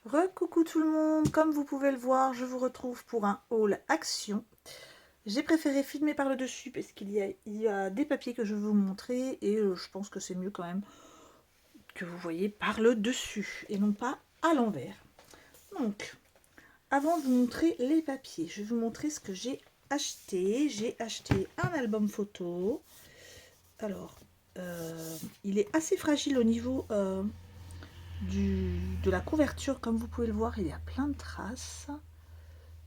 Recoucou tout le monde, comme vous pouvez le voir, je vous retrouve pour un haul action. J'ai préféré filmer par le dessus parce qu'il y a des papiers que je vais vous montrer et je pense que c'est mieux quand même que vous voyez par le dessus et non pas à l'envers. Donc, avant de vous montrer les papiers, je vais vous montrer ce que j'ai acheté. J'ai acheté un album photo. Alors, il est assez fragile au niveau de la couverture, comme vous pouvez le voir, il y a plein de traces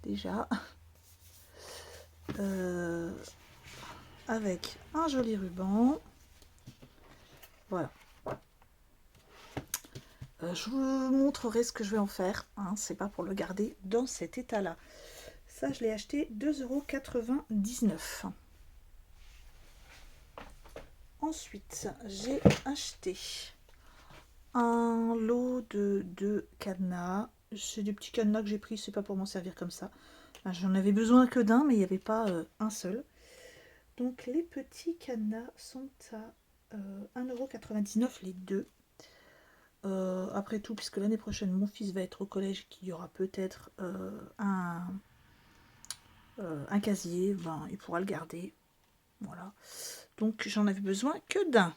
déjà, avec un joli ruban. Voilà, je vous montrerai ce que je vais en faire, hein, c'est pas pour le garder dans cet état là. Ça, je l'ai acheté 2,99 €. Ensuite, j'ai acheté un lot de 2 cadenas. C'est des petits cadenas que j'ai pris, c'est pas pour m'en servir comme ça. J'en avais besoin que d'un, mais il n'y avait pas un seul. Donc les petits cadenas sont à 1,99 € les deux. Après tout, puisque l'année prochaine mon fils va être au collège, qu'il y aura peut-être un casier, ben, il pourra le garder. Voilà. Donc j'en avais besoin que d'un.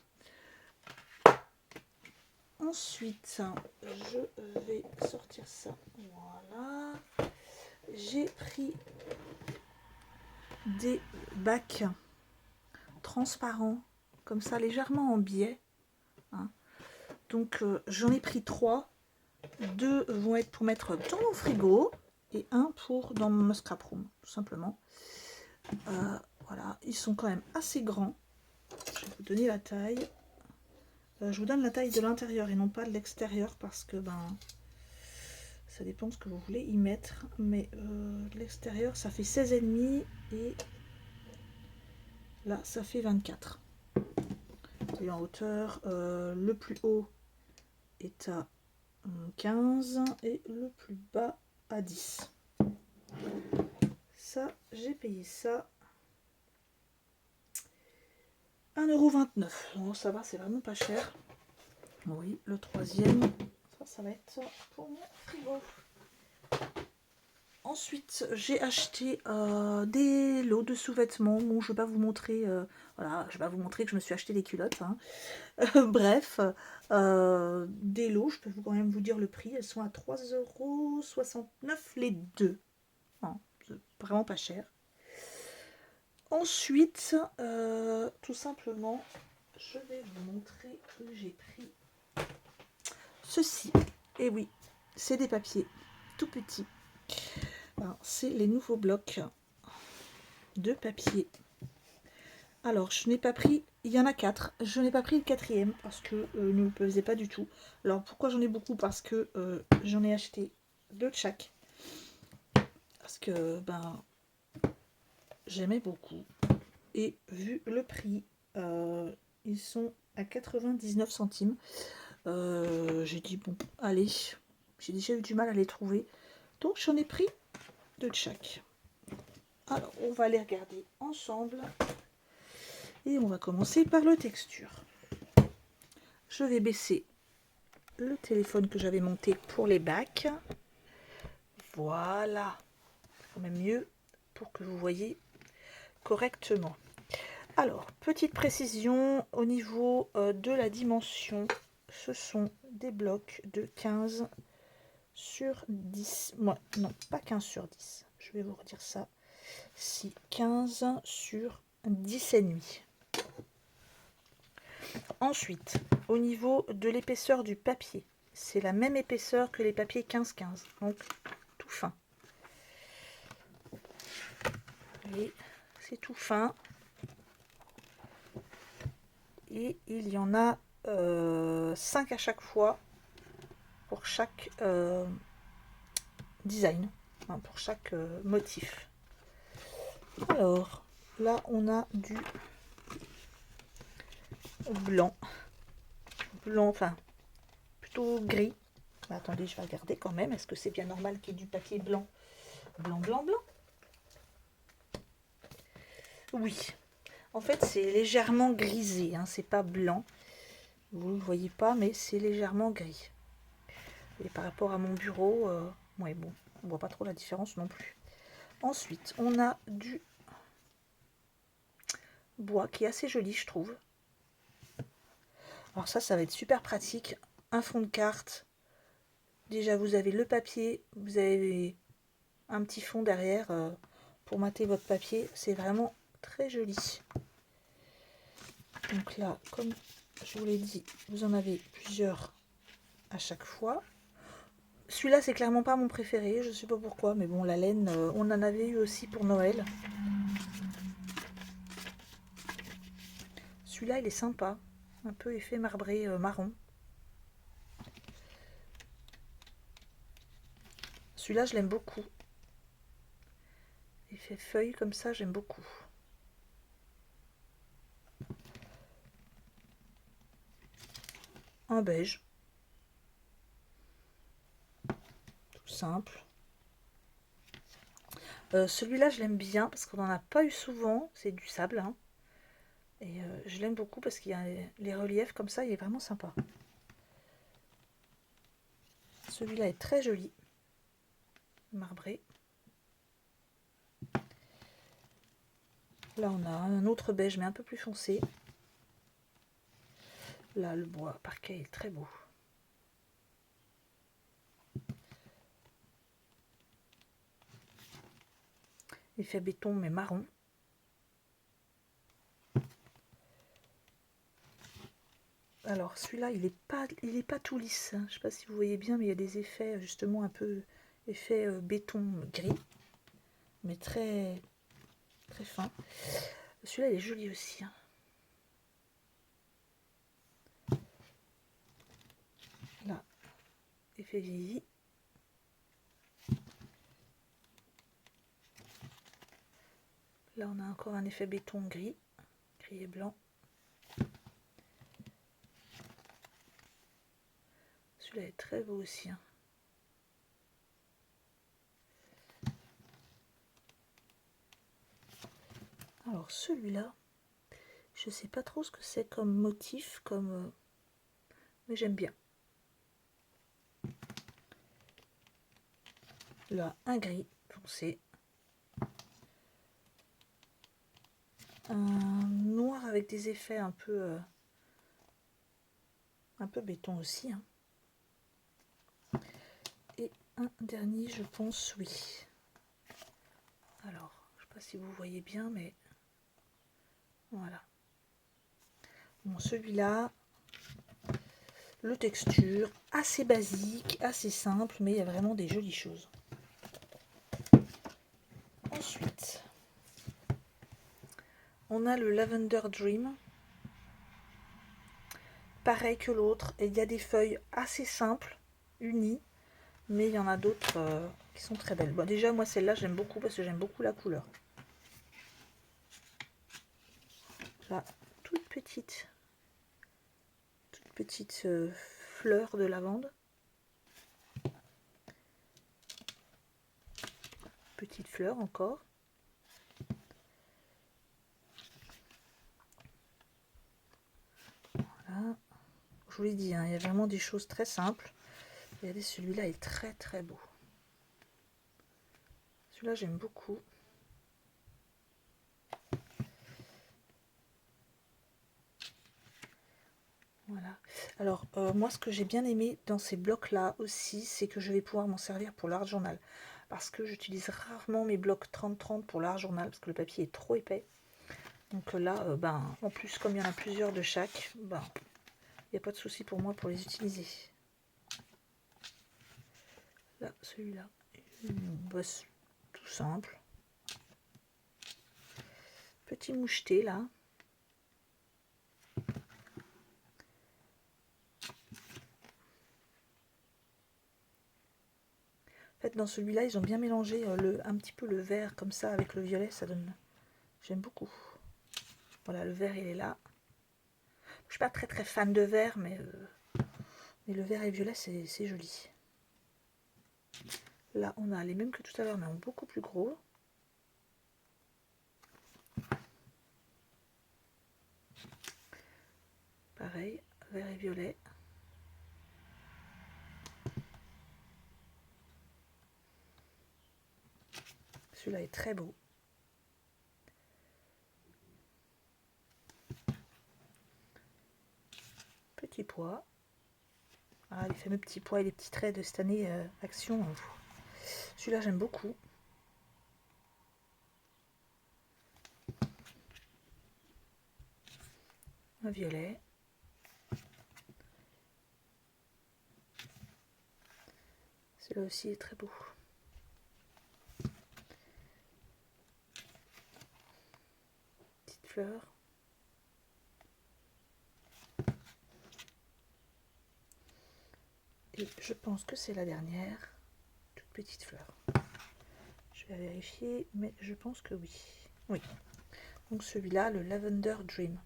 Ensuite, je vais sortir ça. Voilà. J'ai pris des bacs transparents, comme ça, légèrement en biais. Hein. Donc j'en ai pris 3. 2 vont être pour mettre dans mon frigo et un pour dans mon scrap room, tout simplement. Voilà, ils sont quand même assez grands. Je vais vous donner la taille. Je vous donne la taille de l'intérieur et non pas de l'extérieur parce que ça dépend de ce que vous voulez y mettre. Mais de l'extérieur, ça fait 16,5 et là, ça fait 24. Et en hauteur, le plus haut est à 15 et le plus bas à 10. Ça, j'ai payé ça 1,29 €. Oh, ça va, c'est vraiment pas cher. Oui, le troisième, ça va être pour mon frigo. Ensuite, j'ai acheté des lots de sous-vêtements. Bon, je ne vais pas vous montrer, voilà, je vais pas vous montrer que je me suis acheté des culottes. Hein. Bref, des lots, je peux quand même vous dire le prix. Elles sont à 3,69 € les deux. Hein, c'est vraiment pas cher. Ensuite, tout simplement, je vais vous montrer que j'ai pris ceci. Et oui, c'est des papiers tout petits. C'est les nouveaux blocs de papier. Alors, je n'ai pas pris, il y en a 4. Je n'ai pas pris le quatrième parce que ne me pesait pas du tout. Alors, pourquoi j'en ai beaucoup? Parce que j'en ai acheté 2 de chaque. Parce que, j'aimais beaucoup. Et vu le prix, ils sont à 99 centimes. J'ai dit, bon, allez, j'ai déjà eu du mal à les trouver. Donc, j'en ai pris 2 de chaque. Alors, on va les regarder ensemble. Et on va commencer par le texture. Je vais baisser le téléphone que j'avais monté pour les bacs. Voilà. C'est quand même mieux pour que vous voyez correctement. Alors, petite précision au niveau de la dimension. Ce sont des blocs de 15 sur 10. Non, pas 15 sur 10. Je vais vous redire ça. Si 15 sur 10,5. Ensuite, au niveau de l'épaisseur du papier, c'est la même épaisseur que les papiers 15-15, donc tout fin. Et c'est tout fin. Et il y en a 5 à chaque fois pour chaque design, enfin, pour chaque motif. Alors, là, on a du blanc, enfin, plutôt gris. Attendez, je vais regarder quand même. Est-ce que c'est bien normal qu'il y ait du papier blanc? Blanc, blanc, blanc. Oui. En fait, c'est légèrement grisé. Hein, c'est pas blanc. Vous ne le voyez pas, mais c'est légèrement gris. Et par rapport à mon bureau, ouais, bon, on voit pas trop la différence non plus. Ensuite, on a du bois qui est assez joli, je trouve. Alors ça va être super pratique. Un fond de carte. Déjà, vous avez le papier, vous avez un petit fond derrière pour mater votre papier. C'est vraiment très joli. Donc là, comme je vous l'ai dit, vous en avez plusieurs à chaque fois. Celui-là, c'est clairement pas mon préféré. Je sais pas pourquoi, mais bon, la laine, on en avait eu aussi pour Noël. Celui-là, il est sympa. Un peu effet marbré marron. Celui-là, je l'aime beaucoup. Effet feuille comme ça, j'aime beaucoup. Un beige. Tout simple. Celui-là, je l'aime bien parce qu'on n'en a pas eu souvent. C'est du sable. Hein. Et je l'aime beaucoup parce qu'il y a les reliefs comme ça. Il est vraiment sympa. Celui-là est très joli. Marbré. Là, on a un autre beige, mais un peu plus foncé. Là, le bois parquet est très beau. Effet béton, mais marron. Alors, celui-là, il est pas tout lisse. Hein. Je ne sais pas si vous voyez bien, mais il y a des effets, justement, un peu effet béton gris. Mais très, très fin. Celui-là, il est joli aussi. Hein. Là, effet vieilli. Là, on a encore un effet béton gris. Gris et blanc. Celui-là est très beau aussi. Hein. Alors, celui-là, je sais pas trop ce que c'est comme motif, mais j'aime bien. Là, un gris foncé. Un noir avec des effets un peu béton aussi. Hein. Et un dernier, je pense, oui. Alors, je ne sais pas si vous voyez bien, mais voilà. Bon, celui-là, le texture, assez basique, assez simple, mais il y a vraiment des jolies choses. Ensuite, on a le Lavender Dream. Pareil que l'autre, et il y a des feuilles assez simples, unies, mais il y en a d'autres qui sont très belles. Bon, déjà, moi, celle-là, j'aime beaucoup parce que j'aime beaucoup la couleur. Là, toute petite fleur de lavande. Petite fleur encore. Voilà. Je vous l'ai dit, hein, il y a vraiment des choses très simples. Regardez, celui-là est très très beau. Celui-là, j'aime beaucoup. Voilà. Alors, moi, ce que j'ai bien aimé dans ces blocs-là aussi, c'est que je vais pouvoir m'en servir pour l'art journal. Parce que j'utilise rarement mes blocs 30-30 pour l'art journal, parce que le papier est trop épais. Donc là, en plus, comme il y en a plusieurs de chaque, il n'y a pas de souci pour moi pour les utiliser. Là, celui-là, tout simple. Petit moucheté, là. En fait, dans celui-là, ils ont bien mélangé un petit peu le vert comme ça avec le violet, ça donne... J'aime beaucoup. Voilà, le vert, il est là. Je suis pas très très fan de vert, mais le vert et le violet, c'est joli. Là, on a les mêmes que tout à l'heure, mais en beaucoup plus gros. Pareil, vert et violet. Celui-là est très beau. Petit pois. Ah, les fameux petits pois et les petits traits de cette année Action. Celui-là, j'aime beaucoup. Un violet. Celui-là aussi est très beau. Petite fleur. Et je pense que c'est la dernière. Toute petite fleur. Je vais vérifier, mais je pense que oui. Oui. Donc celui-là, le Lavender Dream.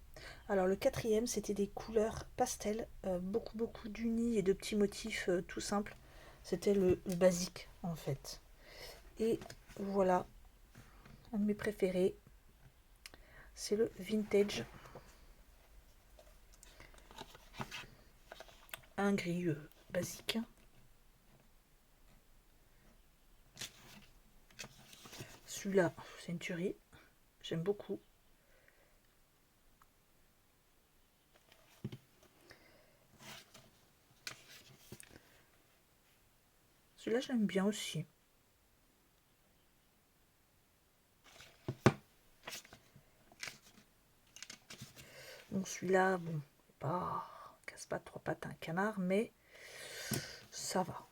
Alors le quatrième, c'était des couleurs pastel, beaucoup d'unis et de petits motifs tout simples. C'était le basique en fait. Et voilà, un de mes préférés, c'est le Vintage. Un gris basique. Celui-là, c'est une tuerie. J'aime beaucoup. Celui-là, j'aime bien aussi. Bon, celui-là, bon, pas casse pas trois pattes un canard, mais ça va.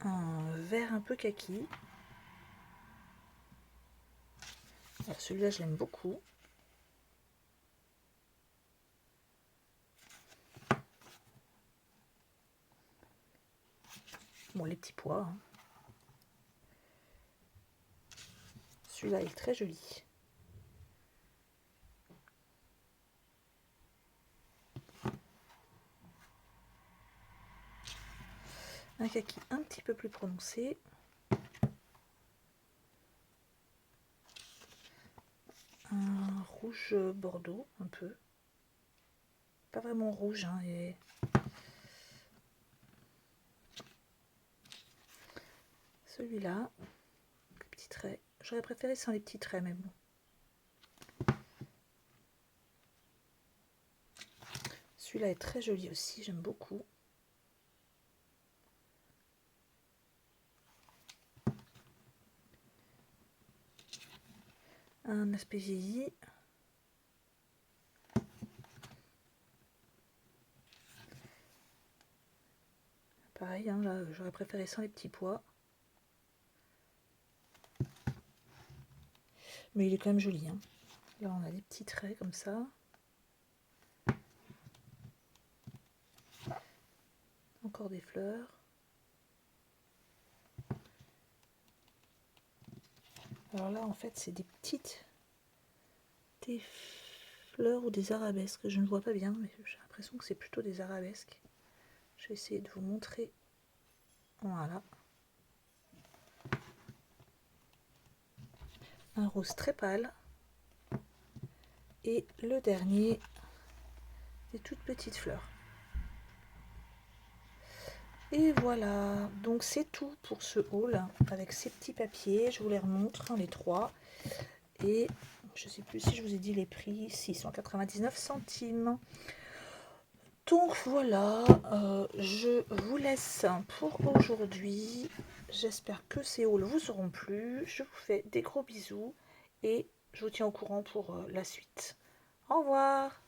Un vert un peu kaki. Celui-là, je l'aime beaucoup. Bon, les petits pois. Hein. Celui-là est très joli. Un kaki un petit peu plus prononcé. Un rouge bordeaux, un peu. Pas vraiment rouge, hein, et celui-là, petit trait. J'aurais préféré sans les petits traits, mais bon. Celui-là est très joli aussi, j'aime beaucoup. Un aspect vieilli. Pareil, hein, là, j'aurais préféré sans les petits pois. Mais il est quand même joli. Hein. Là, on a des petits traits comme ça. Encore des fleurs. Alors là, en fait, c'est des fleurs ou des arabesques. Je ne vois pas bien, mais j'ai l'impression que c'est plutôt des arabesques. Je vais essayer de vous montrer. Voilà. Un rose très pâle. Et le dernier, des toutes petites fleurs. Et voilà, donc c'est tout pour ce haul avec ces petits papiers. Je vous les remontre, hein, les trois. Et je ne sais plus si je vous ai dit les prix, 699 centimes. Donc voilà, je vous laisse pour aujourd'hui. J'espère que ces hauls vous auront plu. Je vous fais des gros bisous et je vous tiens au courant pour la suite. Au revoir!